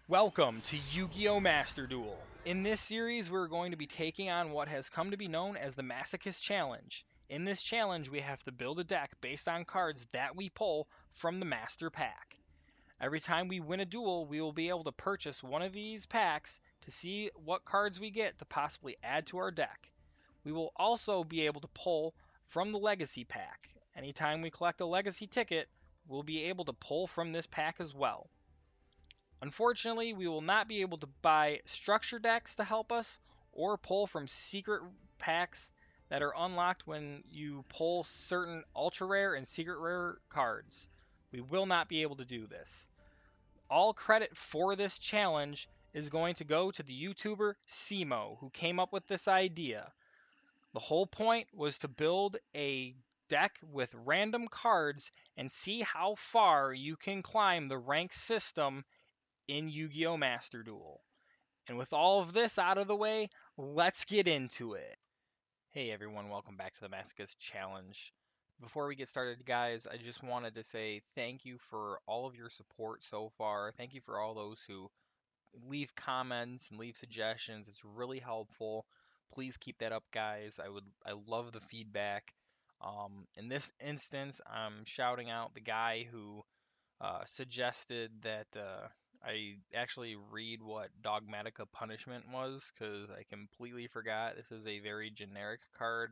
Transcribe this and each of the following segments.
Welcome to Yu-Gi-Oh! Master Duel. In this series, we're going to be taking on what has come to be known as the Masochist Challenge. In this challenge, we have to build a deck based on cards that we pull from the Master Pack. Every time we win a duel, we will be able to purchase one of these packs to see what cards we get to possibly add to our deck. We will also be able to pull from the Legacy Pack. Anytime we collect a Legacy ticket, we'll be able to pull from this pack as well. Unfortunately, we will not be able to buy structure decks to help us or pull from secret packs that are unlocked when you pull certain ultra rare and secret rare cards. We will not be able to do this. All credit for this challenge is going to go to the YouTuber Simo, who came up with this idea. The whole point was to build a deck with random cards and see how far you can climb the rank system in Yu-Gi-Oh! Master Duel. And with all of this out of the way, let's get into it. Hey everyone, welcome back to the Masochist Challenge. Before we get started, guys, I just wanted to say thank you for all of your support so far. Thank you for all those who leave comments and leave suggestions. It's really helpful. Please keep that up, guys. I love the feedback. In this instance, I'm shouting out the guy who suggested that I actually read what Dogmatica Punishment was because I completely forgot. This is a very generic card.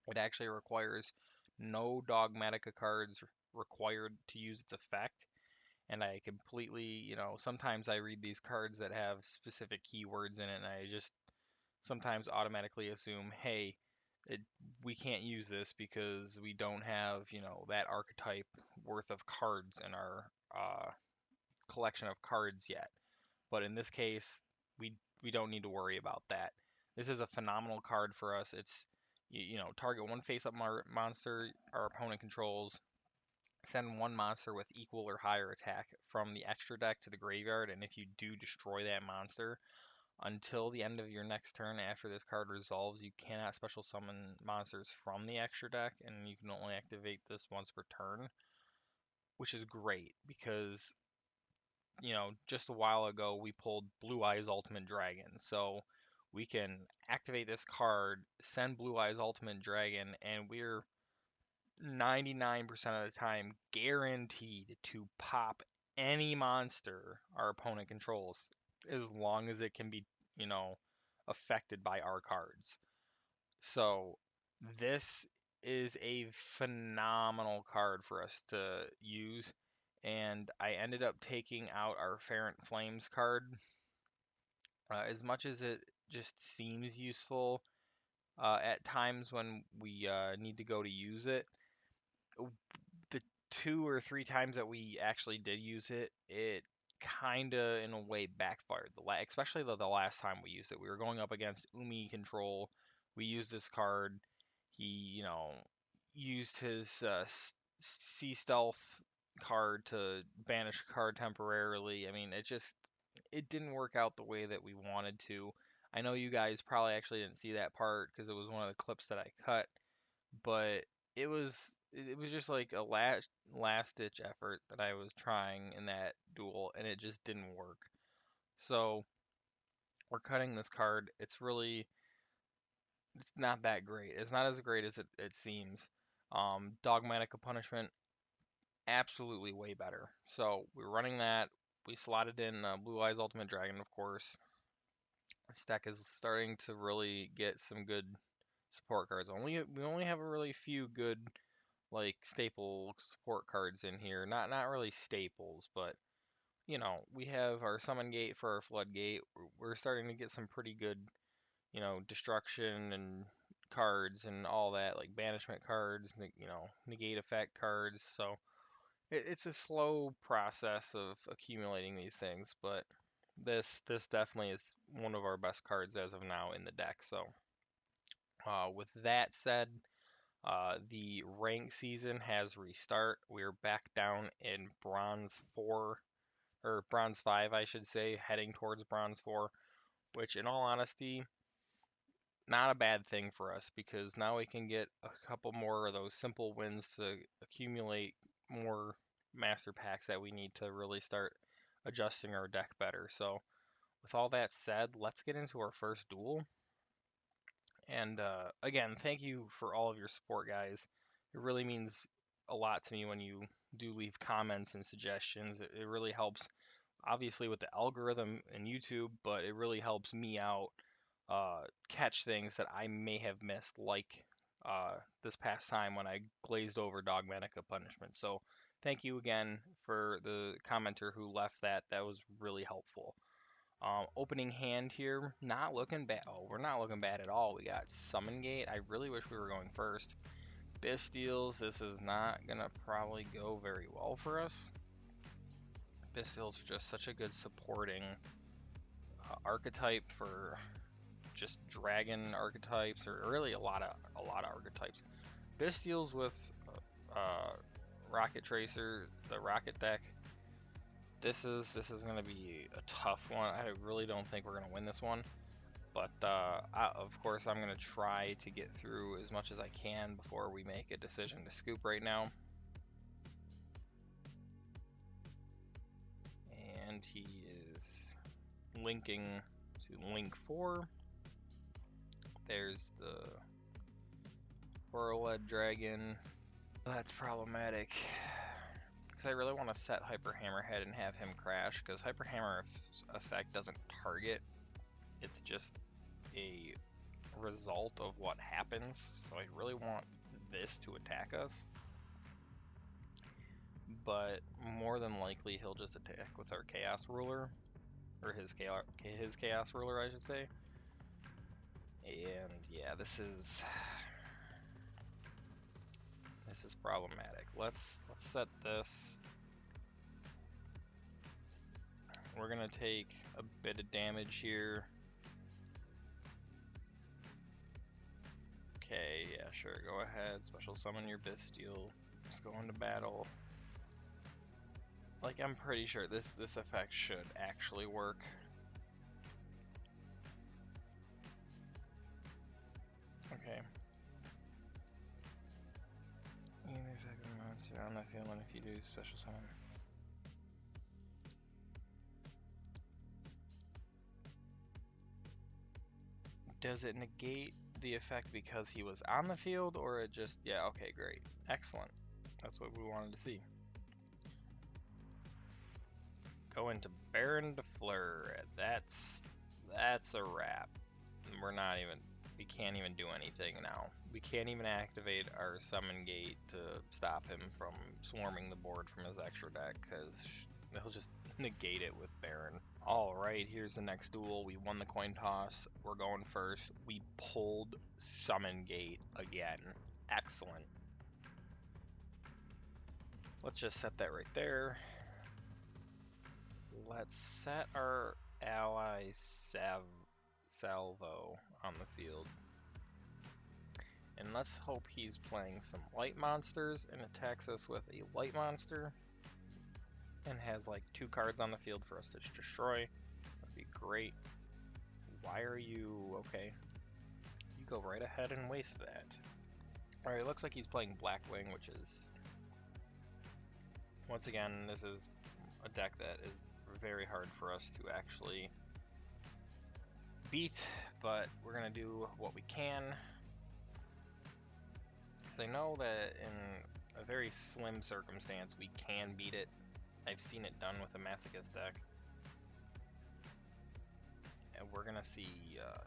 It actually requires no Dogmatica cards required to use its effect. And I completely, sometimes I read these cards that have specific keywords in it, and I just sometimes automatically assume, hey, it, we can't use this because we don't have, that archetype worth of cards in our collection of cards yet. But in this case, we don't need to worry about that. This is a phenomenal card for us. It's target one face-up monster our opponent controls. Send one monster with equal or higher attack from the extra deck to the graveyard, and if you do destroy that monster, until the end of your next turn after this card resolves, you cannot special summon monsters from the extra deck, and you can only activate this once per turn, which is great because just a while ago we pulled Blue Eyes Ultimate Dragon. So we can activate this card, send Blue Eyes Ultimate Dragon, and we're 99% of the time guaranteed to pop any monster our opponent controls as long as it can be, affected by our cards. So this is a phenomenal card for us to use, and I ended up taking out our Fervent Flames card. As much as it just seems useful at times when we need to go to use it, the 2 or 3 times that we actually did use it, it kind of in a way backfired. Especially the last time we used it, we were going up against Umi control. We used this card. He, used his sea stealth card to banish a card temporarily. I mean, it didn't work out the way that we wanted to. I know you guys probably actually didn't see that part because it was one of the clips that I cut, but it was it was just like a last ditch effort that I was trying in that duel, and it just didn't work. So we're cutting this card. It's not that great. It's not as great as it seems. Dogmatic Punishment, absolutely way better. So we're running that. We slotted in Blue Eyes Ultimate Dragon, of course. This deck is starting to really get some good support cards. We only have a really few good like staple support cards in here. Not really staples, but we have our Summon Gate for our Floodgate. We're starting to get some pretty good, destruction and cards and all that, like banishment cards, negate effect cards. So it's a slow process of accumulating these things, but this definitely is one of our best cards as of now in the deck. So with that said, the rank season has restart. We're back down in Bronze 4, or Bronze 5, I should say, heading towards Bronze 4, which, in all honesty, not a bad thing for us because now we can get a couple more of those simple wins to accumulate more master packs that we need to really start adjusting our deck better. So with all that said, let's get into our first duel. And again, thank you for all of your support, guys. It really means a lot to me when you do leave comments and suggestions. It really helps, obviously, with the algorithm and YouTube, but it really helps me out catch things that I may have missed, like this past time when I glazed over Dogmatica Punishment. So thank you again for the commenter who left that. That was really helpful. Opening hand here, not looking bad. Oh, we're not looking bad at all. We got Summon Gate. I really wish we were going first. Bystials, this is not gonna probably go very well for us. Bystials are just such a good supporting archetype for just dragon archetypes, or really a lot of archetypes. Bystials with Rocket Tracer, the Rocket deck. This is going to be a tough one. I really don't think we're going to win this one. But of course, I'm going to try to get through as much as I can before we make a decision to scoop right now. And he is linking to link 4. There's the Whirled Dragon. That's problematic. I really want to set Hyper Hammerhead and have him crash, because Hyper Hammer effect doesn't target, it's just a result of what happens, so I really want this to attack us. But more than likely he'll just attack with our Chaos Ruler, or his Chaos Ruler, I should say. And yeah, this is problematic. Let's set this. We're gonna take a bit of damage here. Okay, yeah, sure, go ahead. Special summon your Bystial. Let's go into battle. Like, I'm pretty sure this effect should actually work. Okay. Either effect of a monster on the field, and if you do special summon. Does it negate the effect because he was on the field, or it just, yeah, okay, great. Excellent. That's what we wanted to see. Go into Baron de Fleur. That's a wrap. We can't even do anything now. We can't even activate our Summon Gate to stop him from swarming the board from his extra deck, because he'll just negate it with Baron. Alright, here's the next duel. We won the coin toss. We're going first. We pulled Summon Gate again. Excellent. Let's just set that right there. Let's set our ally Salvo on the field. And let's hope he's playing some light monsters and attacks us with a light monster. And has like 2 cards on the field for us to destroy. That'd be great. Why are you... okay. You go right ahead and waste that. Alright, looks like he's playing Blackwing, which is... once again, this is a deck that is very hard for us to actually beat, but we're going to do what we can. Because I know that in a very slim circumstance, we can beat it. I've seen it done with a Masochist deck. And we're going to see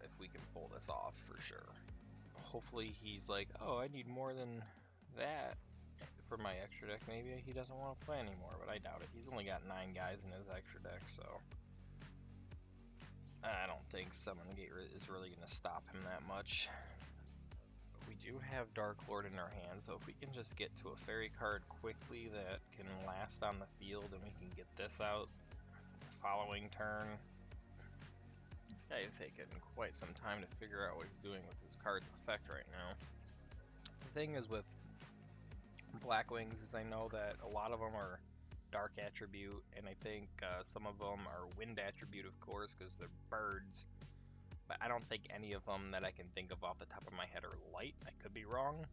if we can pull this off for sure. Hopefully he's like, oh, I need more than that for my extra deck. Maybe he doesn't want to play anymore, but I doubt it. He's only got 9 guys in his extra deck, so I don't think Summon Gate is really going to stop him that much. We do have Dark Lord in our hand, so if we can just get to a fairy card quickly that can last on the field, and we can get this out the following turn. This guy is taking quite some time to figure out what he's doing with his card's effect right now. The thing is with Blackwings is I know that a lot of them are Dark Attribute, and I think some of them are Wind Attribute, of course, because they're birds. But I don't think any of them that I can think of off the top of my head are light. I could be wrong.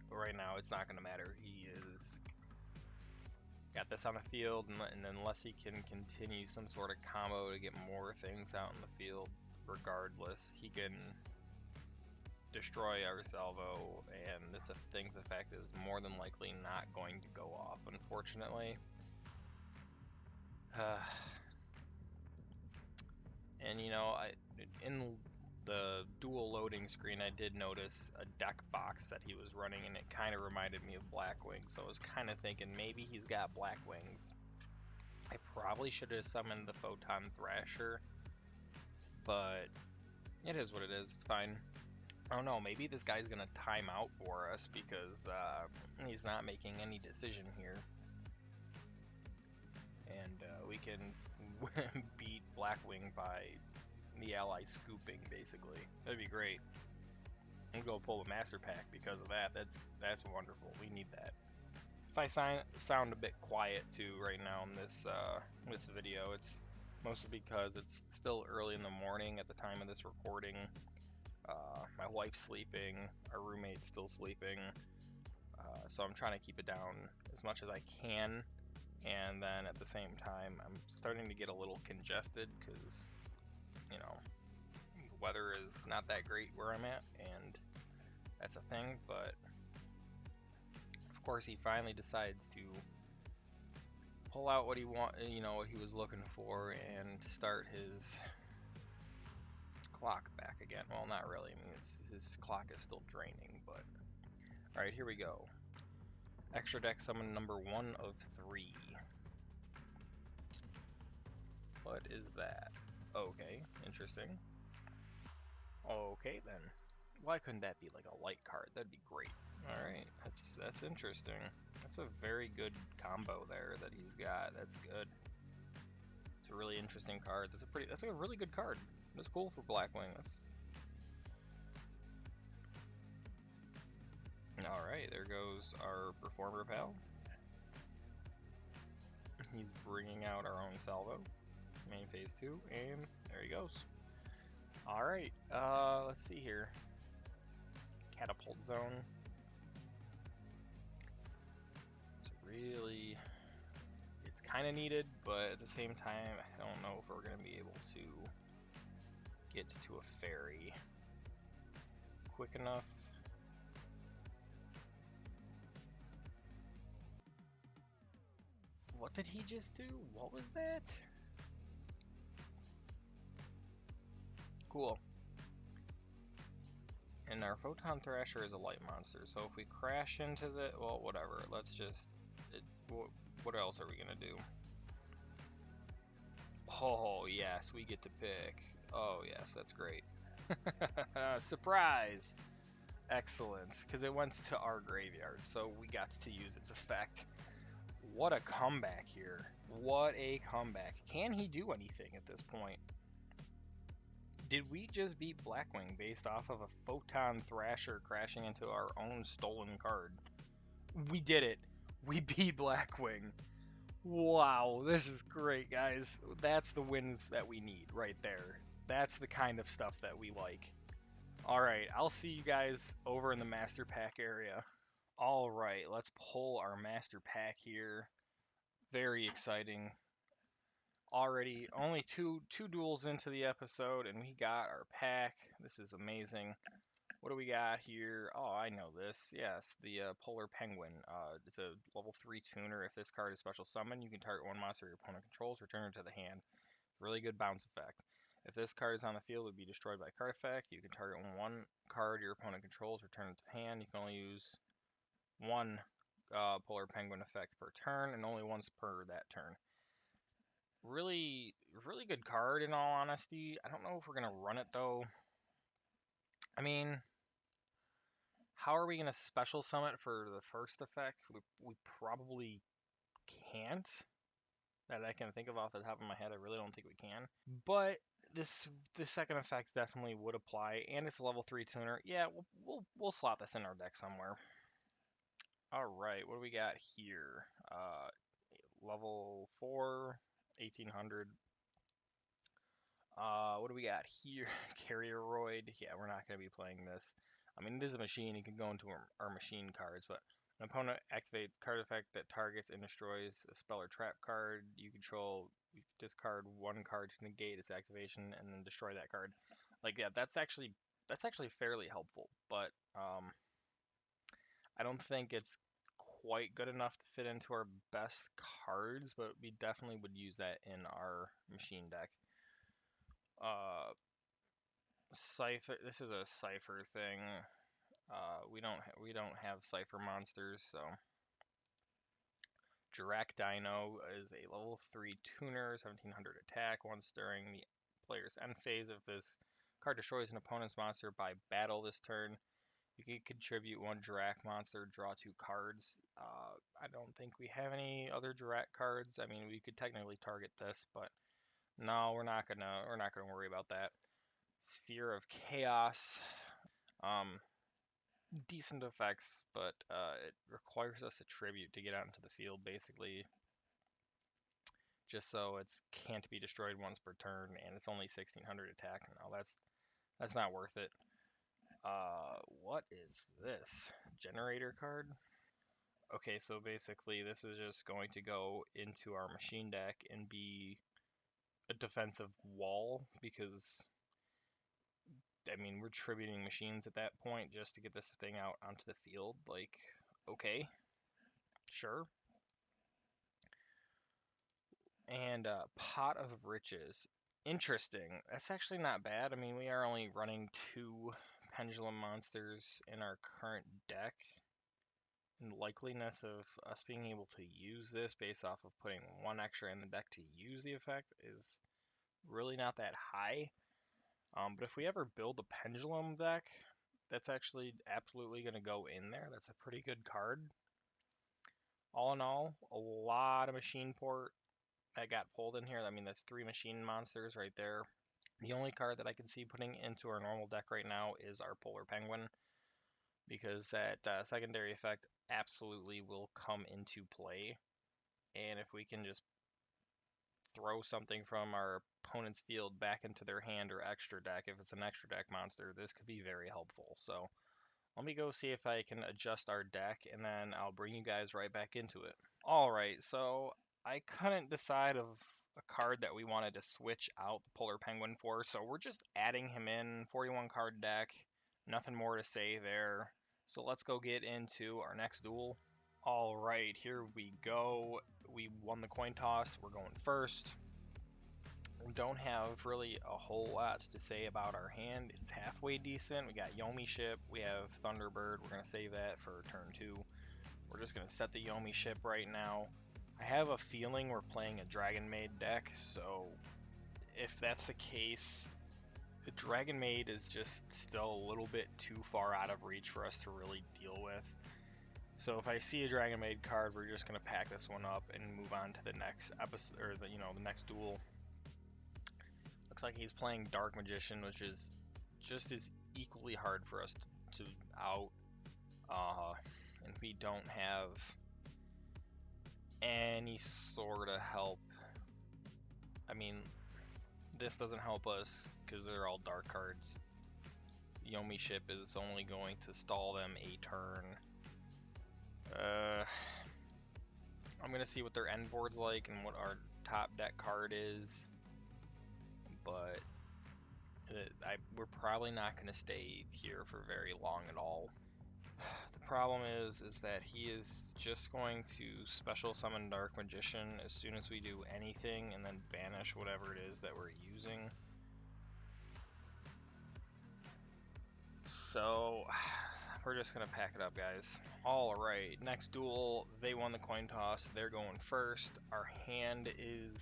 But right now, it's not going to matter. He is Got this on the field, and unless he can continue some sort of combo to get more things out in the field, regardless, he can destroy our salvo, and this thing's effect is more than likely not going to go off, unfortunately. And you know, in the dual loading screen, I did notice a deck box that he was running, and it kind of reminded me of Blackwing, so I was kind of thinking maybe he's got Blackwings. I probably should have summoned the Photon Thrasher, but it is what it is, it's fine. I don't know, maybe this guy's gonna time out for us because he's not making any decision here. And we can beat Blackwing by the ally scooping, basically. That'd be great. I'm gonna go pull a master pack because of that. That's wonderful. We need that. If I sound a bit quiet too right now in this this video, it's mostly because it's still early in the morning at the time of this recording. My wife's sleeping, our roommate's still sleeping, so I'm trying to keep it down as much as I can. And then at the same time, I'm starting to get a little congested because, you know, the weather is not that great where I'm at, and that's a thing. But of course, he finally decides to pull out what he what he was looking for, and start his clock back again. Well, not really. I mean, his clock is still draining, but all right, here we go. Extra deck summon number 1 of 3. What is that? Okay, interesting. Okay then. Why couldn't that be like a light card? That'd be great. Alright, that's interesting. That's a very good combo there that he's got. That's good. It's a really interesting card. That's a really good card. That's cool for Blackwing. Alright, there goes our Performer pal. He's bringing out our own salvo. Main phase 2, and there he goes. Alright, let's see here. Catapult zone. It's kind of needed, but at the same time, I don't know if we're going to be able to get to a ferry quick enough. What did he just do? What was that? Cool. And our Photon Thrasher is a light monster, so if we crash into the... well, whatever. Let's just... what else are we gonna do? Oh, yes, we get to pick. Oh, yes, that's great. Surprise! Excellent, because it went to our graveyard, so we got to use its effect. What a comeback here. What a comeback. Can he do anything at this point? Did we just beat Blackwing based off of a Photon Thrasher crashing into our own stolen card? We did it. We beat Blackwing. Wow, this is great, guys. That's the wins that we need right there. That's the kind of stuff that we like. Alright, I'll see you guys over in the Master Pack area. Alright, let's pull our Master Pack here. Very exciting. Already only two duels into the episode, and we got our pack. This is amazing. What do we got here? Oh, I know this. Yes, the Polar Penguin. It's a level 3 tuner. If this card is special summon, you can target one monster your opponent controls, return it to the hand. Really good bounce effect. If this card is on the field, it would be destroyed by card effect. You can target one card your opponent controls, return it to the hand. You can only use one Polar Penguin effect per turn, and only once per that turn. Really good card, in all honesty. I don't know if we're going to run it, though. I mean, how are we going to special summon it for the first effect? We probably can't. That I can think of off the top of my head, I really don't think we can. But the second effect definitely would apply, and it's a level 3 tuner. Yeah, we'll slot this in our deck somewhere. All right, what do we got here? Level 4, 1800. What do we got here? Carrieroid. Yeah, we're not going to be playing this. I mean, it is a machine. You can go into our machine cards, but An opponent activates card effect that targets and destroys a spell or trap card you control. You discard one card to negate its activation and then destroy that card. Like, yeah, that's actually fairly helpful, but I don't think it's quite good enough to fit into our best cards, but we definitely would use that in our machine deck. Cipher. This is a cipher thing. We don't have cipher monsters, so Jirak Dino is a level 3 tuner, 1700 attack. Once during the player's end phase, if this card destroys an opponent's monster by battle this turn, you can contribute one Jirak monster, draw 2 cards. I don't think we have any other Jirak cards. I mean, we could technically target this, but no, we're not gonna worry about that. Sphere of Chaos. Decent effects, but it requires us a tribute to get out into the field, basically, just so it can't be destroyed once per turn, and it's only 1600 attack. No, that's not worth it. What is this? Generator card? Okay, so basically this is just going to go into our machine deck and be a defensive wall, because I mean, we're tributing machines at that point just to get this thing out onto the field. Like, okay, sure. And Pot of Riches. Interesting. That's actually not bad. I mean, we are only running 2 Pendulum monsters in our current deck. And the likeliness of us being able to use this based off of putting 1 extra in the deck to use the effect is really not that high. But if we ever build a Pendulum deck, that's actually absolutely going to go in there. That's a pretty good card. All in all, a lot of machine port that got pulled in here. I mean, that's 3 machine monsters right there. The only card that I can see putting into our normal deck right now is our Polar Penguin, because that secondary effect absolutely will come into play. And if we can just throw something from our opponent's field back into their hand or extra deck, if it's an extra deck monster, this could be very helpful. So let me go see if I can adjust our deck, and then I'll bring you guys right back into it. Alright, so I couldn't decide of a card that we wanted to switch out the Polar Penguin for, so we're just adding him in. 41 card deck, nothing more to say there. So let's go get into our next duel. Alright, here we go. We won the coin toss, we're going first. We don't have really a whole lot to say about our hand. It's halfway decent. We got Yomi Ship, we have Thunderbird. We're going to save that for turn 2. We're just going to set the Yomi Ship right now. I have a feeling we're playing a Dragon Maid deck, so if that's the case, the Dragon Maid is just still a little bit too far out of reach for us to really deal with. So if I see a Dragon Maid card, we're just going to pack this one up and move on to the next episode, or the next duel. Looks like he's playing Dark Magician, which is just as equally hard for us to out. And we don't have any sort of help. I mean, this doesn't help us because they're all dark cards. Yomi Ship is only going to stall them a turn. I'm gonna see what their end board's like and what our top deck card is, but we're probably not gonna stay here for very long at all. The problem is that he is just going to special summon Dark Magician as soon as we do anything, and then banish whatever it is that we're using. So we're just gonna pack it up, guys. Alright, next duel. They won the coin toss, they're going first. Our hand is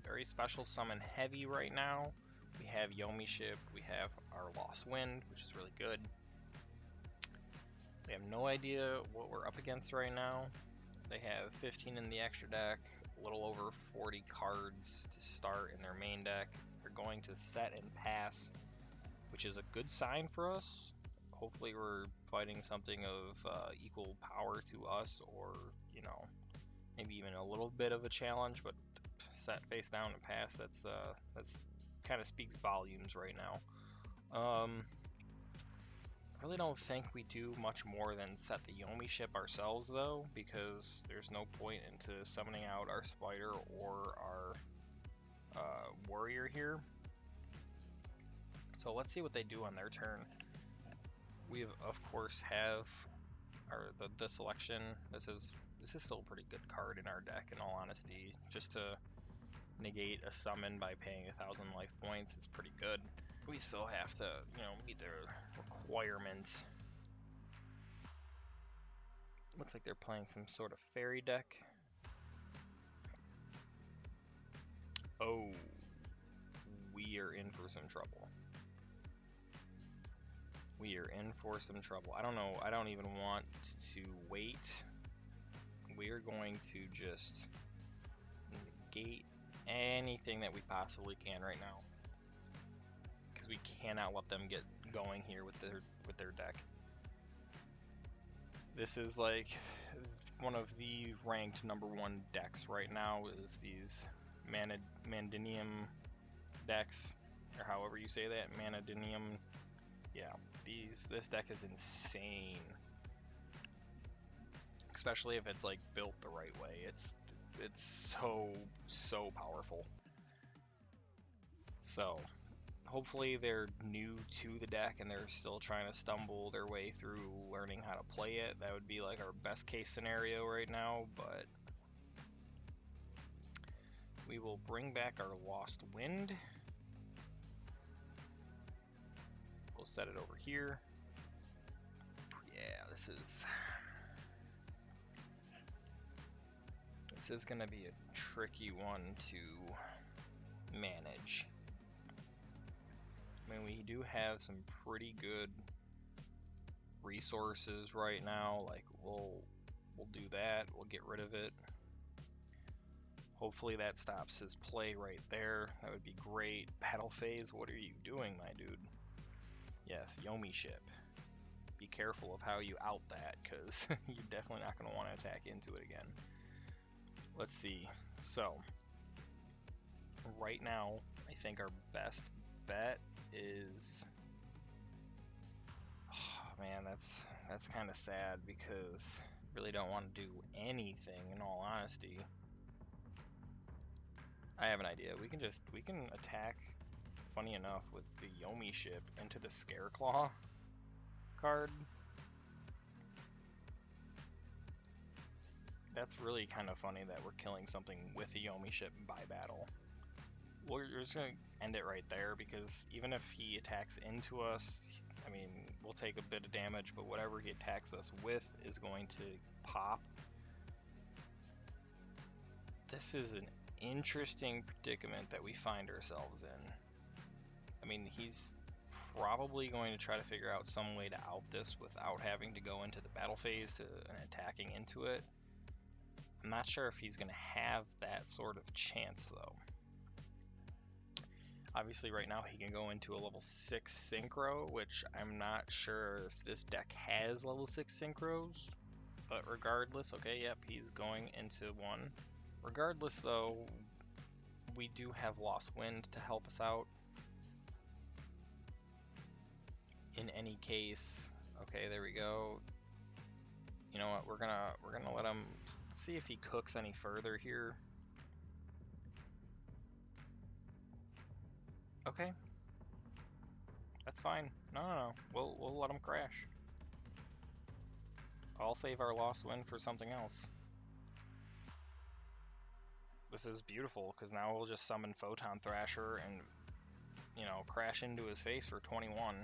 very special summon heavy right now. We have Yomi Ship, we have our Lost Wind, which is really good. We have no idea what we're up against right now. They have 15 in the extra deck, a little over 40 cards to start in their main deck. They're going to set and pass, which is a good sign for us. Hopefully we're fighting something of equal power to us, or, maybe even a little bit of a challenge, but set face down and pass, that's kind of speaks volumes right now. Really don't think we do much more than set the Yomi ship ourselves, though, because there's no point into summoning out our Spider or our Warrior here. So let's see what they do on their turn. We, of course, have the selection. This is still a pretty good card in our deck, in all honesty. Just to negate a summon by paying 1,000 life points is pretty good. We still have to, you know, meet their requirements. Looks like they're playing some sort of fairy deck. Oh, we are in for some trouble. We are in for some trouble. I don't know. I don't even want to wait. We're going to just negate anything that we possibly can right now, because we cannot let them get going here with their deck. This is like one of the ranked #1 decks right now. Is these Mandinium decks, or however you say that, Manadinium. Yeah, this deck is insane, especially if it's like built the right way. It's so powerful. So hopefully they're new to the deck and they're still trying to stumble their way through learning how to play it. That would be like our best case scenario right now, but we will bring back our Lost Wind. We'll set it over here. Yeah, this is gonna be a tricky one to manage. I mean, we do have some pretty good resources right now. Like we'll do that. We'll get rid of it. Hopefully that stops his play right there. That would be great. Battle phase, what are you doing, my dude? Yes, Yomi ship. Be careful of how you out that, because you're definitely not going to want to attack into it again. Let's see. So, right now, I think our best bet is... Oh, man, that's kind of sad, because I really don't want to do anything, in all honesty. I have an idea. We can attack, funny enough, with the Yomi ship into the Scareclaw card. That's really kind of funny that we're killing something with a Yomi ship by battle. We're just going to end it right there, because even if he attacks into us, I mean, we'll take a bit of damage, but whatever he attacks us with is going to pop. This is an interesting predicament that we find ourselves in. I mean, he's probably going to try to figure out some way to out this without having to go into the battle phase and attacking into it. I'm not sure if he's going to have that sort of chance, though. Obviously, right now he can go into a level 6 synchro, which I'm not sure if this deck has level 6 synchros. But regardless, okay, yep, he's going into one. Regardless, though, we do have Lost Wind to help us out. In any case, okay, there we go. You know what? We're gonna let him see if he cooks any further here. Okay, that's fine. No. We'll let him crash. I'll save our Lost Wind for something else. This is beautiful, because now we'll just summon Photon Thrasher and, you know, crash into his face for 21.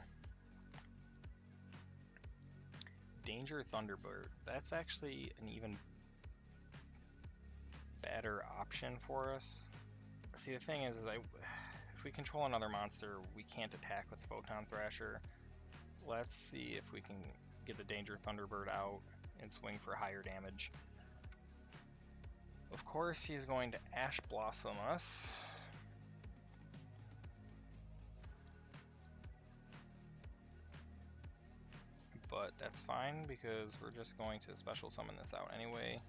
Danger Thunderbird. That's actually an even better option for us. See, the thing is if we control another monster, we can't attack with Photon Thrasher. Let's see if we can get the Danger Thunderbird out and swing for higher damage. Of course, he's going to Ash Blossom us. But that's fine, because we're just going to special summon this out anyway.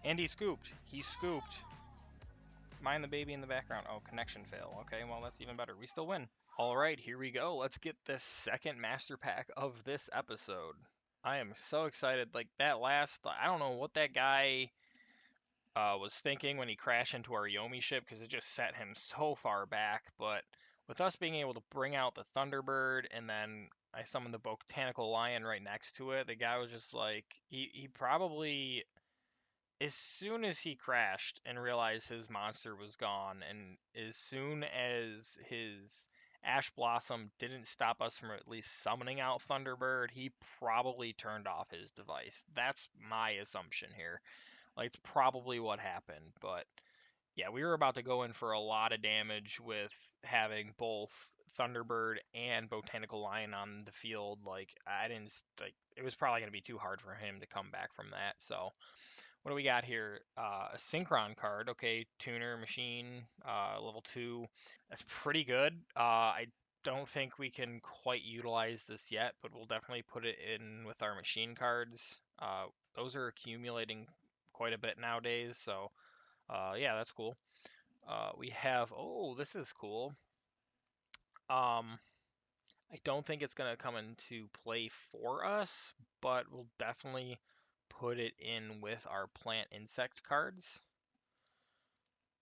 And he scooped. He scooped. Mind the baby in the background. Oh, connection fail. Okay, well, that's even better. We still win. All right, here we go. Let's get the second master pack of this episode. I am so excited. Like, that last, I don't know what that guy was thinking when he crashed into our Yomi ship, because it just set him so far back. But with us being able to bring out the Thunderbird, and then I summoned the Botanical Lion right next to it, the guy was just like, he probably, as soon as he crashed and realized his monster was gone, and as soon as his Ash Blossom didn't stop us from at least summoning out Thunderbird, he probably turned off his device. That's my assumption here. Like, it's probably what happened, but yeah, we were about to go in for a lot of damage with having both Thunderbird and Botanical Lion on the field. Like, I didn't like, it was probably going to be too hard for him to come back from that. So what do we got here? A Synchron card. Okay, tuner machine, level 2. That's pretty good. I don't think we can quite utilize this yet, but we'll definitely put it in with our machine cards. Those are accumulating quite a bit nowadays, so yeah, that's cool. We have, oh, this is cool. I don't think it's going to come into play for us, but we'll definitely put it in with our plant insect cards.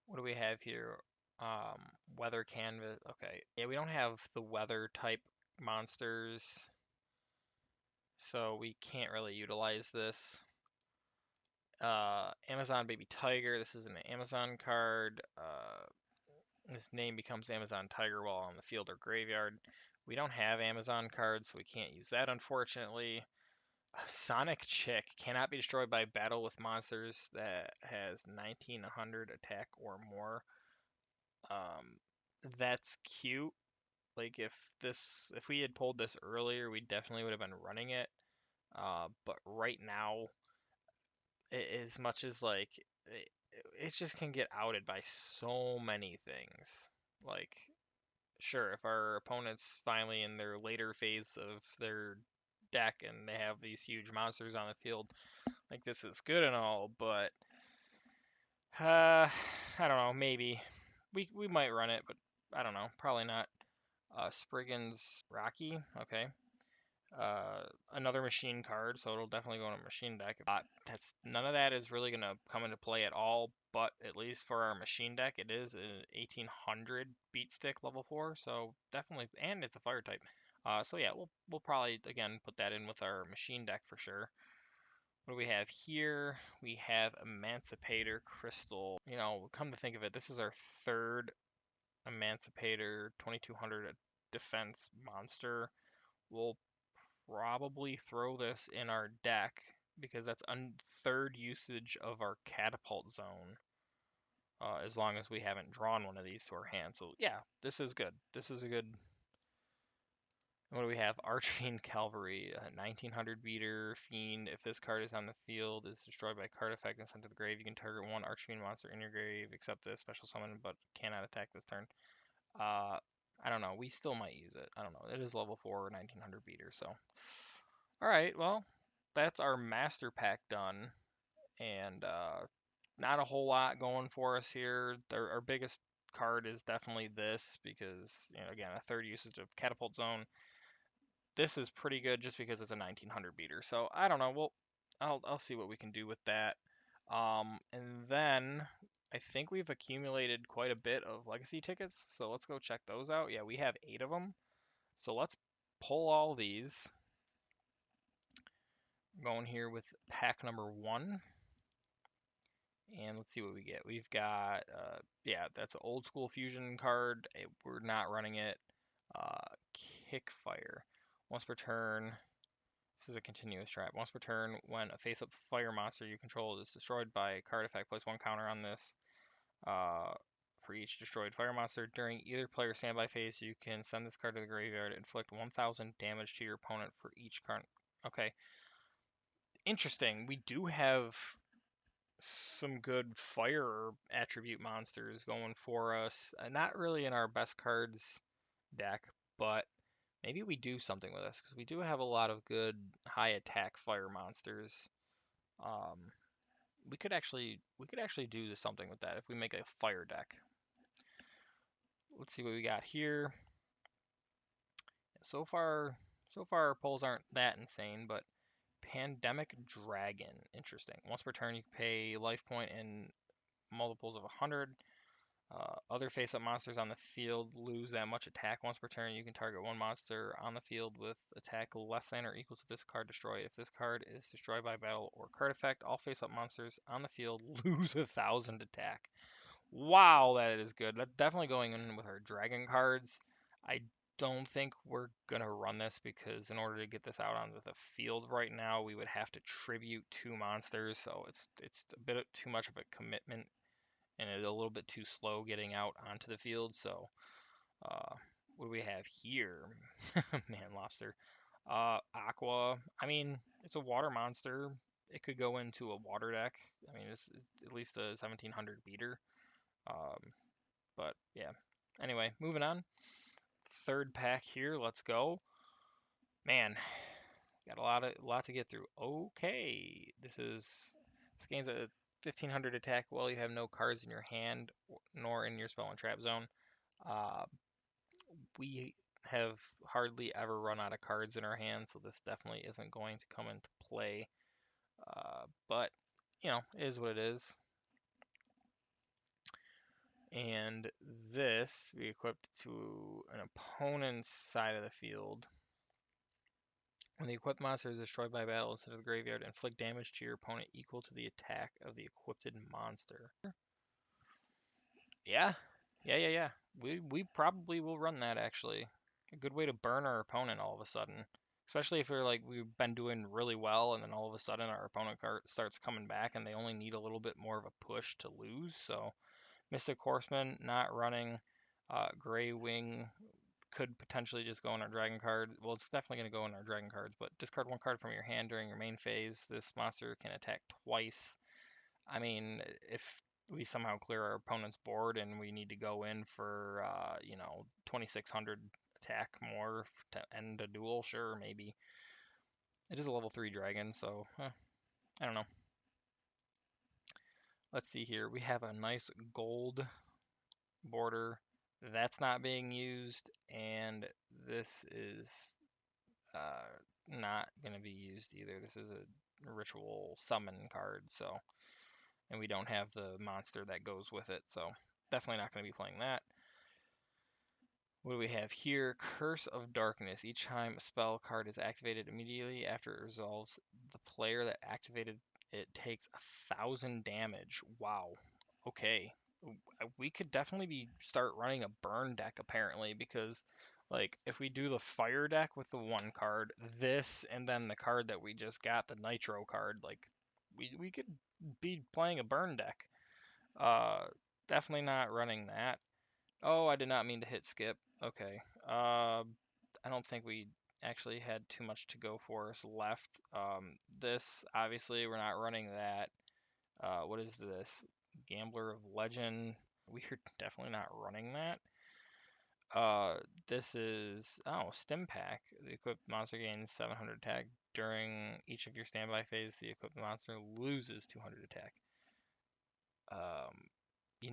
What do we have here? Weather canvas. Okay. Yeah, we don't have the weather type monsters, so we can't really utilize this. Amazon Baby Tiger. This is an Amazon card. His name becomes Amazon Tiger while on the field or graveyard. We don't have Amazon cards, so we can't use that, unfortunately. Sonic Chick cannot be destroyed by battle with monsters that has 1900 attack or more. Um, that's cute. Like, if we had pulled this earlier, we definitely would have been running it. But right now, as much as like it just can get outed by so many things. Like, sure, if our opponent's finally in their later phase of their deck and they have these huge monsters on the field, like, this is good and all, but I don't know, maybe we might run it, but I don't know, probably not. Spriggan's Rocky, okay. Another machine card, so it'll definitely go in a machine deck. That's none of that is really gonna come into play at all, but at least for our machine deck, it is an 1800 beat stick level 4, so definitely, and it's a fire type. So yeah, we'll probably again put that in with our machine deck for sure. What do we have here? We have Emancipator Crystal. You know, come to think of it, this is our third Emancipator 2200 defense monster. We'll probably throw this in our deck because that's third usage of our catapult zone. As long as we haven't drawn one of these to our hand. So yeah, this is good. This is a good. What do we have? Archfiend Cavalry, 1900 beater fiend. If this card is on the field, is destroyed by card effect and sent to the grave, you can target one Archfiend monster in your grave, except this special summon, but cannot attack this turn. I don't know. We still might use it. I don't know. It is level 4, 1900 beater, so. Alright, well, that's our master pack done. And not a whole lot going for us here. Our biggest card is definitely this because, you know, again, a third usage of Catapult Zone. This is pretty good just because it's a 1900 beater. So I don't know. I'll see what we can do with that. And then I think we've accumulated quite a bit of legacy tickets. So let's go check those out. Yeah, we have 8 of them. So let's pull all these. Going here with pack number 1. And let's see what we get. We've got, yeah, that's an old school fusion card. We're not running it. Kickfire. Once per turn, this is a continuous trap. Once per turn, when a face-up fire monster you control is destroyed by a card effect, place 1 counter on this. For each destroyed fire monster during either player's standby phase, you can send this card to the graveyard and inflict 1000 damage to your opponent for each card. Okay. Interesting. We do have some good fire attribute monsters going for us. Not really in our best cards deck, but maybe we do something with this because we do have a lot of good high attack fire monsters. Um, we could actually do something with that if we make a fire deck. Let's see what we got here. So far our polls aren't that insane, but Pandemic Dragon, interesting. Once per turn, you pay life point in multiples of 100. Other face-up monsters on the field lose that much attack once per turn. You can target one monster on the field with attack less than or equal to this card destroyed. If this card is destroyed by battle or card effect, all face-up monsters on the field lose 1,000 attack. Wow, that is good. That's definitely going in with our dragon cards. I don't think we're gonna run this because in order to get this out onto the field right now, we would have to tribute 2 monsters, so it's a bit too much of a commitment and it's a little bit too slow getting out onto the field. So, what do we have here? Man, lobster. Aqua. I mean, it's a water monster. It could go into a water deck. I mean, it's at least a 1700 beater. Um, but yeah. Anyway, moving on. Third pack here. Let's go. Man, got a lot to get through. Okay, this game's a 1500 attack while you have no cards in your hand nor in your spell and trap zone. Uh, we have hardly ever run out of cards in our hand, so this definitely isn't going to come into play. But it is what it is. And this we equipped to an opponent's side of the field. When the equipped monster is destroyed by battle instead of the graveyard, inflict damage to your opponent equal to the attack of the equipped monster. Yeah, yeah. We probably will run that actually. A good way to burn our opponent all of a sudden. Especially if we've been doing really well and then all of a sudden our opponent card starts coming back and they only need a little bit more of a push to lose. So Mystic Horseman not running. Gray Wing could potentially just go in our dragon card. Well, it's definitely going to go in our dragon cards, but discard 1 card from your hand during your main phase. This monster can attack twice. I mean, if we somehow clear our opponent's board and we need to go in for 2600 attack more to end a duel, sure, maybe. It is a level 3 dragon, so I don't know. Let's see here. We have a nice gold border that's not being used, and this is not going to be used either. This is a ritual summon card, so, and we don't have the monster that goes with it, so definitely not going to be playing that. What do we have here? Curse of Darkness. Each time a spell card is activated immediately after it resolves, the player that activated it takes 1,000 damage. Wow. Okay. We could definitely start running a burn deck apparently because if we do the fire deck with the 1 card, this and then the card that we just got, the nitro card, we could be playing a burn deck. Definitely not running that. Oh, I did not mean to hit skip. Okay. I don't think we actually had too much to go for us left. This, obviously, we're not running that. What is this? Gambler of Legend. We're definitely not running that. This is, Stim Pack. The equipped monster gains 700 attack. During each of your standby phase, the equipped monster loses 200 attack.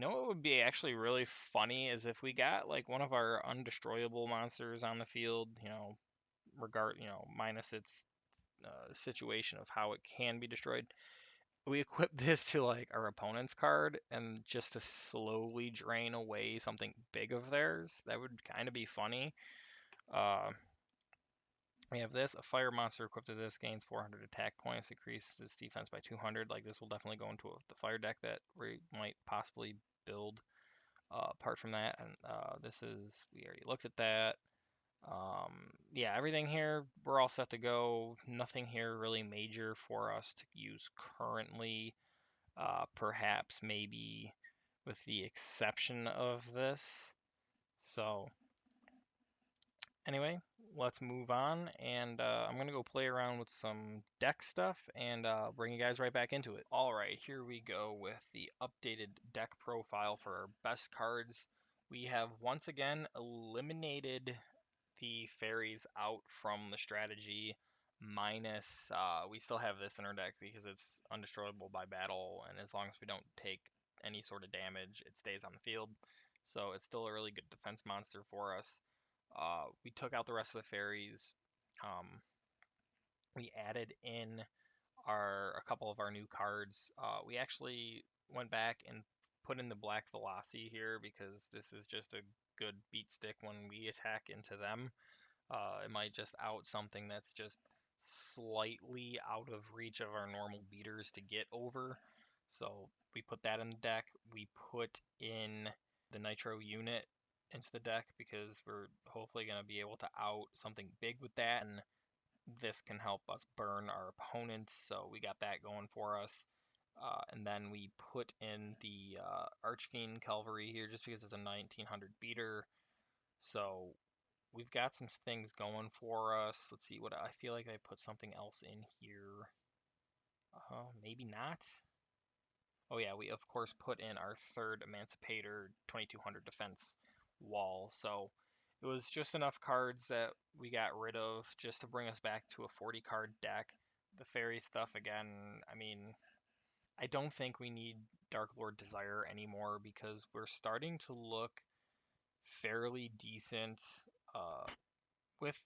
What would be actually really funny is if we got one of our undestroyable monsters on the field, minus its situation of how it can be destroyed. We equip this to our opponent's card and just to slowly drain away something big of theirs. That would kind of be funny. We have this, a fire monster equipped to this gains 400 attack points, increases its defense by 200. This will definitely go into the fire deck that we might possibly build. Apart from that, and we already looked at that. Yeah, everything here, we're all set to go. Nothing here really major for us to use currently. Perhaps maybe with the exception of this. So anyway, let's move on, and I'm going to go play around with some deck stuff and bring you guys right back into it. Alright, here we go with the updated deck profile for our best cards. We have once again eliminated the fairies out from the strategy. minus, we still have this in our deck because it's undestroyable by battle, and as long as we don't take any sort of damage, it stays on the field. So it's still a really good defense monster for us. We took out the rest of the fairies. We added in a couple of our new cards. We actually went back and put in the Black Velocity here because this is just a good beat stick when we attack into them. It might just out something that's just slightly out of reach of our normal beaters to get over. So we put that in the deck. We put in the Nitro unit into the deck because we're hopefully going to be able to out something big with that, and this can help us burn our opponents, so we got that going for us. And then we put in the Archfiend Cavalry here just because it's a 1900 beater. So we've got some things going for us. Let's see, what I feel like I put something else in here. Maybe not. Oh yeah, we of course put in our third Emancipator 2200 defense wall. So it was just enough cards that we got rid of just to bring us back to a 40 card deck. The fairy stuff again, I mean, I don't think we need Dark Lord Desire anymore because we're starting to look fairly decent with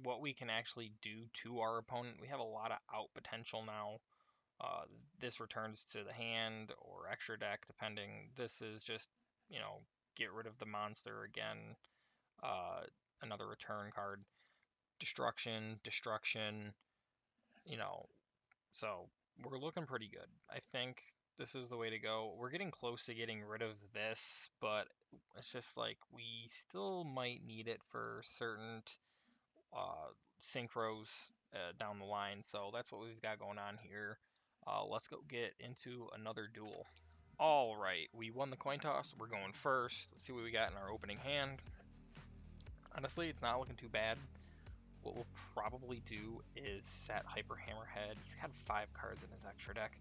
what we can actually do to our opponent. We have a lot of out potential now. This returns to the hand or extra deck, depending. This is just, get rid of the monster again. Another return card. Destruction, so we're looking pretty good. I think this is the way to go. We're getting close to getting rid of this, but it's just like we still might need it for certain synchros down the line. So that's what we've got going on here. Let's go get into another duel. All right, we won the coin toss. We're going first. Let's see what we got in our opening hand. Honestly, it's not looking too bad. What we'll probably do is set Hyper Hammerhead. He's got 5 cards in his extra deck.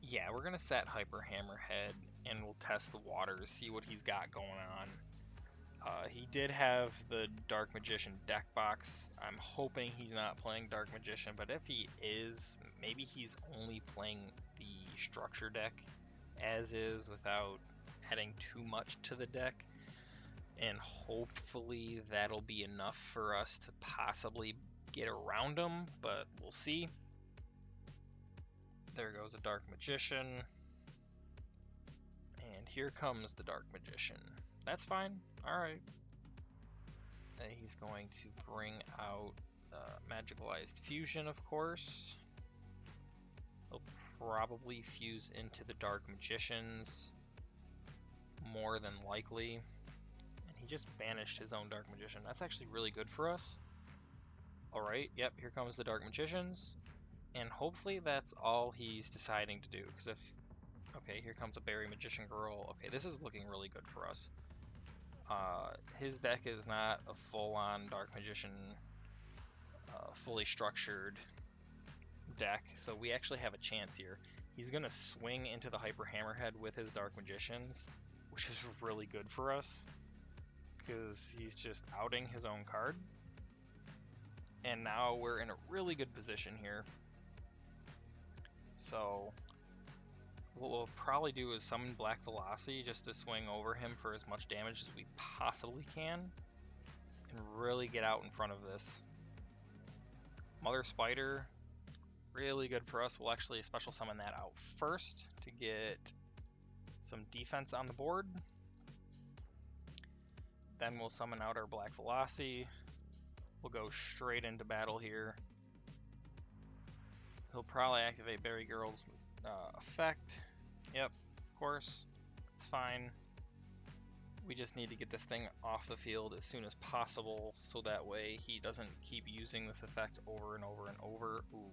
Yeah, we're going to set Hyper Hammerhead, and we'll test the waters, see what he's got going on. He did have the Dark Magician deck box. I'm hoping he's not playing Dark Magician, but if he is, maybe he's only playing the structure deck as is without adding too much to the deck. And hopefully that'll be enough for us to possibly get around him, but we'll see. There goes a Dark Magician. And here comes the Dark Magician. That's fine. Alright. He's going to bring out Magicalized Fusion, of course. He'll probably fuse into the Dark Magicians, more than likely. And he just banished his own Dark Magician. That's actually really good for us. Alright, yep, here comes the Dark Magicians. And hopefully that's all he's deciding to do. Because if... Okay, here comes a Berry Magician Girl. Okay, this is looking really good for us. His deck is not a full-on Dark Magician, fully structured deck, so we actually have a chance here. He's going to swing into the Hyper Hammerhead with his Dark Magicians, which is really good for us, because he's just outing his own card. And now we're in a really good position here. So what we'll probably do is summon Black Velocity just to swing over him for as much damage as we possibly can and really get out in front of this. Mother Spider, really good for us. We'll actually special summon that out first to get some defense on the board. Then we'll summon out our Black Velocity. We'll go straight into battle here. He'll probably activate Berry Girl's effect. Yep, of course, it's fine. We just need to get this thing off the field as soon as possible so that way he doesn't keep using this effect over and over and over. Ooh.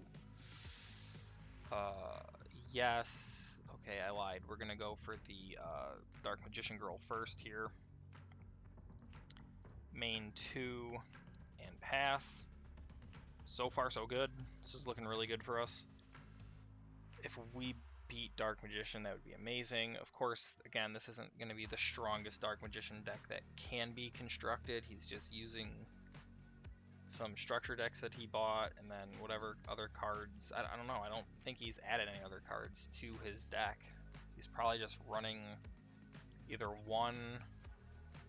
Yes. Okay, I lied. We're gonna go for the Dark Magician Girl first here. Main 2 and pass. So far so good. This is looking really good for us. If we beat Dark Magician, that would be amazing. Of course, again, this isn't going to be the strongest Dark Magician deck that can be constructed. He's just using some structure decks that he bought, and then whatever other cards. I don't know. I don't think he's added any other cards to his deck. He's probably just running either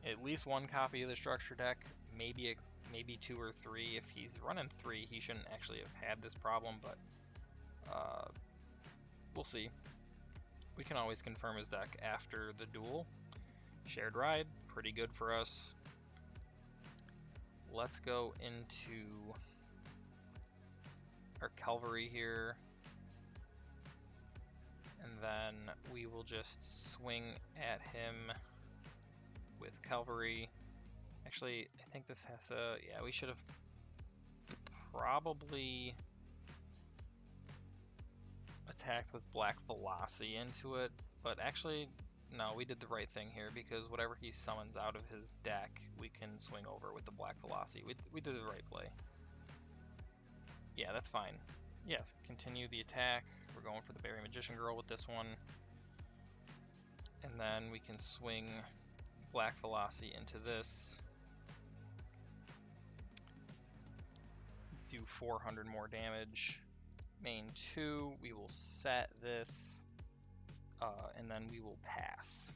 at least one copy of the structure deck, maybe two or three. If he's running three, he shouldn't actually have had this problem, but we'll see. We can always confirm his deck after the duel. Shared Ride, pretty good for us. Let's go into our Cavalry here, and then we will just swing at him with Cavalry. Actually, I think this has a, yeah, we should have probably attacked with Black Velocity into it, but actually, no, we did the right thing here, because whatever he summons out of his deck, we can swing over with the Black Velocity. We did the right play. Yeah, that's fine. Yes, continue the attack. We're going for the Berry Magician Girl with this one. And then we can swing Black Velocity into this. Do 400 more damage. Main 2, we will set this, and then we will pass.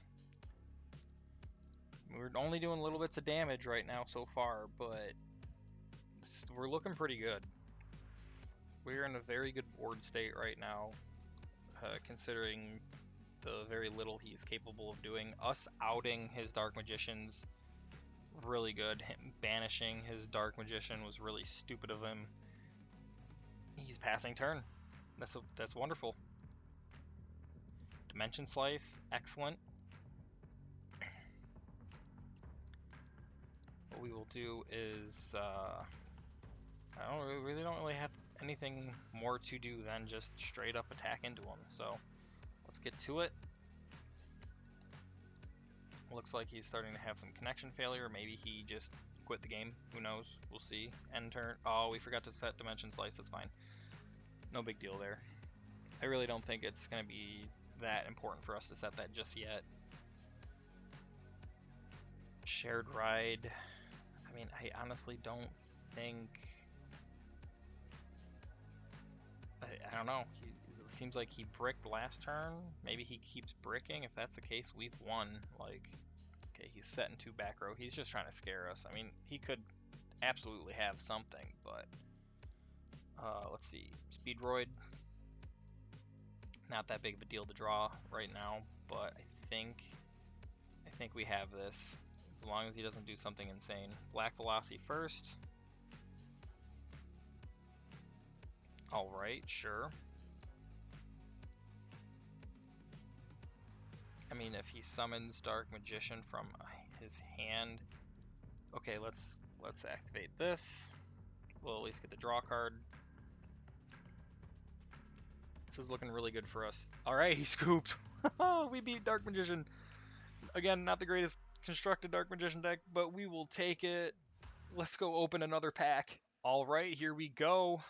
We're only doing little bits of damage right now so far, but we're looking pretty good. We're in a very good board state right now, considering the very little he's capable of doing. Us outing his Dark Magicians, really good. Him banishing his Dark Magician was really stupid of him. He's passing turn. That's wonderful. Dimension Slice, excellent. What we will do is, really don't really have anything more to do than just straight up attack into him. So let's get to it. Looks like he's starting to have some connection failure. Maybe he just quit the game. Who knows? We'll see. End turn. Oh, we forgot to set Dimension Slice. That's fine. No big deal there. I really don't think it's going to be that important for us to set that just yet. Shared Ride. I mean, I honestly don't think... I don't know. It seems like he bricked last turn. Maybe he keeps bricking. If that's the case, we've won. Like, okay, he's setting 2 back row. He's just trying to scare us. I mean, he could absolutely have something, but... let's see. Speedroid. Not that big of a deal to draw right now, but I think we have this. As long as he doesn't do something insane. Black Velocity first. Alright, sure. I mean, if he summons Dark Magician from his hand... Okay, let's activate this. We'll at least get the draw card. This is looking really good for us. Alright, he scooped. We beat Dark Magician. Again, not the greatest constructed Dark Magician deck, but we will take it. Let's go open another pack. Alright, here we go.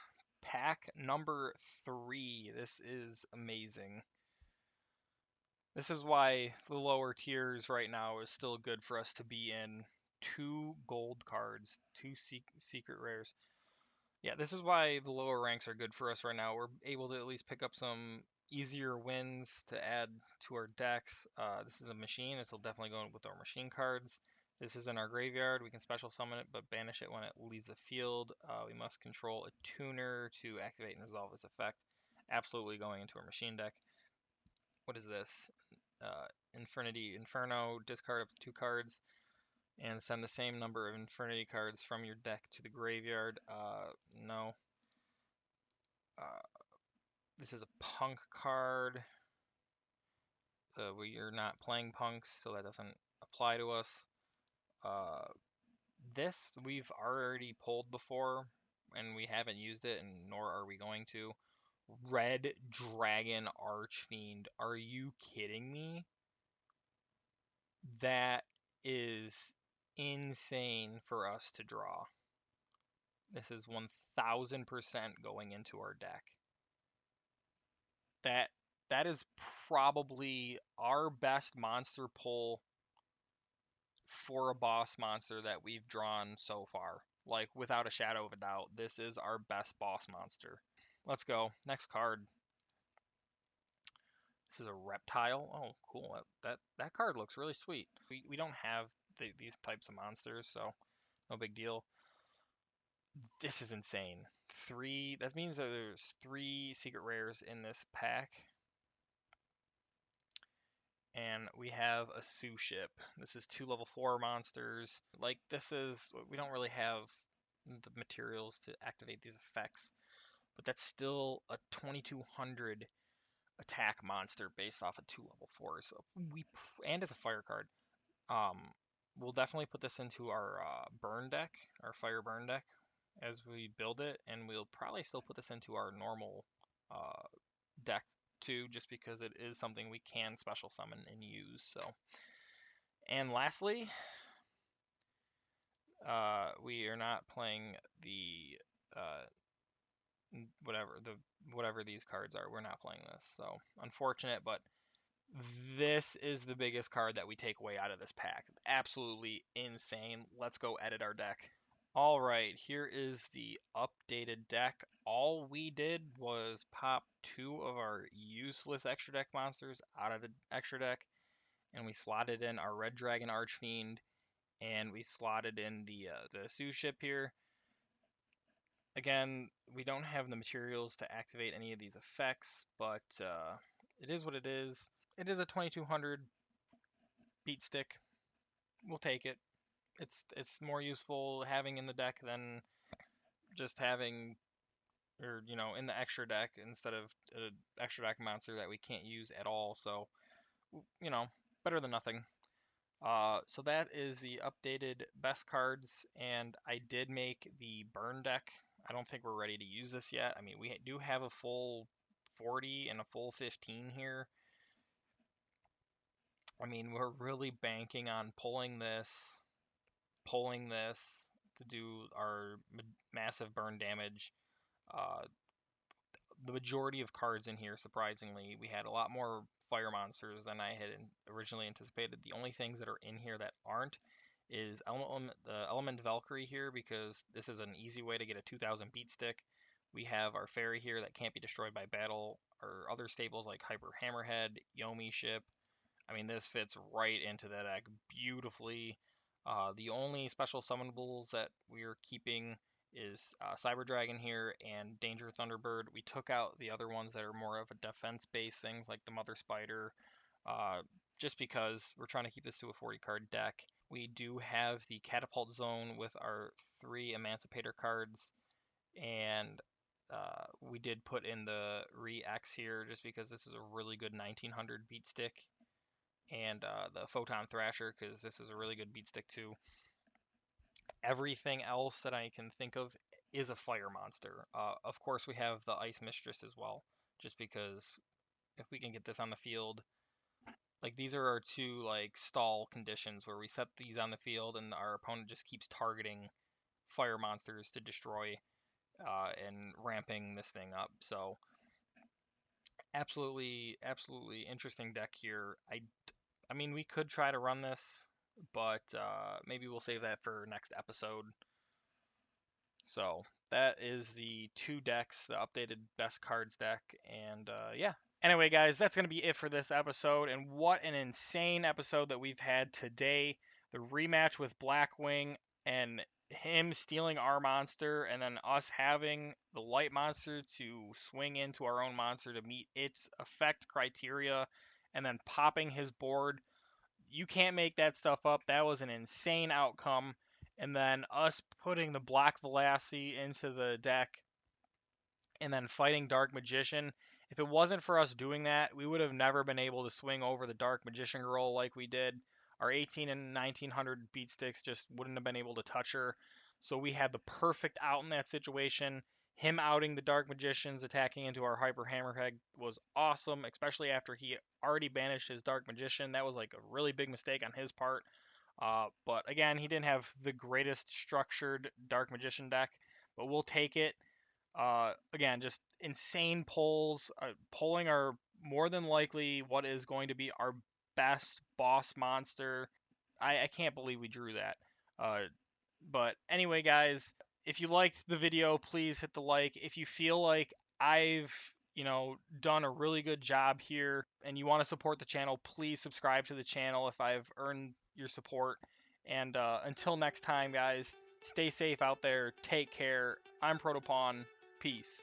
Pack number 3. This is amazing. This is why the lower tiers right now is still good for us to be in. 2 gold cards, 2 secret rares. Yeah, this is why the lower ranks are good for us right now. We're able to at least pick up some easier wins to add to our decks. This is a machine. This will definitely go with our machine cards. This is in our graveyard. We can special summon it, but banish it when it leaves the field. We must control a tuner to activate and resolve this effect. Absolutely going into our machine deck. What is this? Inferno, discard up to 2 cards, and send the same number of Infernity cards from your deck to the graveyard. No. This is a punk card. We are not playing punks, so that doesn't apply to us. This we've already pulled before, and we haven't used it, and nor are we going to. Red Dragon Archfiend. Are you kidding me? That is insane for us to draw. This is 1000% going into our deck. That is probably our best monster pull for a boss monster that we've drawn so far. Like, without a shadow of a doubt, this is our best boss monster. Let's go. Next card. This is a reptile. Oh, cool. That card looks really sweet. We don't have these types of monsters, so no big deal. This is insane. That means that there's 3 secret rares in this pack. And we have a Sue ship. This is 2 level 4 monsters. Like, we don't really have the materials to activate these effects, but that's still a 2200 attack monster based off of 2 level 4s. So and it's a fire card. We'll definitely put this into our burn deck, our fire burn deck, as we build it, and we'll probably still put this into our normal deck too, just because it is something we can special summon and use. So, and lastly, we are not playing the whatever these cards are. We're not playing this, so unfortunate, but this is the biggest card that we take away out of this pack. Absolutely insane. Let's go edit our deck. All right, here is the updated deck. All we did was pop 2 of our useless extra deck monsters out of the extra deck, and we slotted in our Red Dragon Archfiend, and we slotted in the Sue ship here. Again, we don't have the materials to activate any of these effects, but it is what it is. It is a 2200 beat stick. We'll take it. It's more useful having in the deck than just having, or in the extra deck instead of an extra deck monster that we can't use at all. So better than nothing. So that is the updated best cards, and I did make the burn deck. I don't think we're ready to use this yet. I mean, we do have a full 40 and a full 15 here. I mean, we're really banking on pulling this to do our massive burn damage. The majority of cards in here, surprisingly, we had a lot more fire monsters than I had originally anticipated. The only things that are in here that aren't is the Element Valkyrie here, because this is an easy way to get a 2000 beat stick. We have our fairy here that can't be destroyed by battle, or other staples like Hyper Hammerhead, Yomi ship. I mean, this fits right into the deck beautifully. The only special summonables that we're keeping is Cyber Dragon here and Danger Thunderbird. We took out the other ones that are more of a defense-based things like the Mother Spider, just because we're trying to keep this to a 40-card deck. We do have the Catapult Zone with our 3 Emancipator cards, and we did put in the Re-X here just because this is a really good 1900 beat stick, and the Photon Thrasher because this is a really good beat stick too. Everything else that I can think of is a fire monster. Of course, we have the Ice Mistress as well, just because if we can get this on the field, like these are our 2 like stall conditions where we set these on the field and our opponent just keeps targeting fire monsters to destroy and ramping this thing up. So absolutely interesting deck here. I mean, we could try to run this, but maybe we'll save that for next episode. So that is the 2 decks, the updated best cards deck, and yeah. Anyway, guys, that's going to be it for this episode, and what an insane episode that we've had today. The rematch with Blackwing, and him stealing our monster, and then us having the light monster to swing into our own monster to meet its effect criteria, and then popping his board. You can't make that stuff up. That was an insane outcome. And then us putting the Black Velocity into the deck and then fighting Dark Magician. If it wasn't for us doing that, we would have never been able to swing over the Dark Magician Girl like we did. Our 18 and 1900 beat sticks just wouldn't have been able to touch her. So we had the perfect out in that situation. Him outing the Dark Magicians, attacking into our Hyper Hammerhead was awesome, especially after he already banished his Dark Magician. That was like a really big mistake on his part. But again, he didn't have the greatest structured Dark Magician deck, but we'll take it. Again, just insane pulls. Pulling our more than likely what is going to be our best boss monster. I can't believe we drew that. But anyway, guys, if you liked the video, please hit the like. If you feel like I've, done a really good job here and you want to support the channel, please subscribe to the channel if I've earned your support. And until next time, guys, stay safe out there. Take care. I'm ProtoPawn. Peace.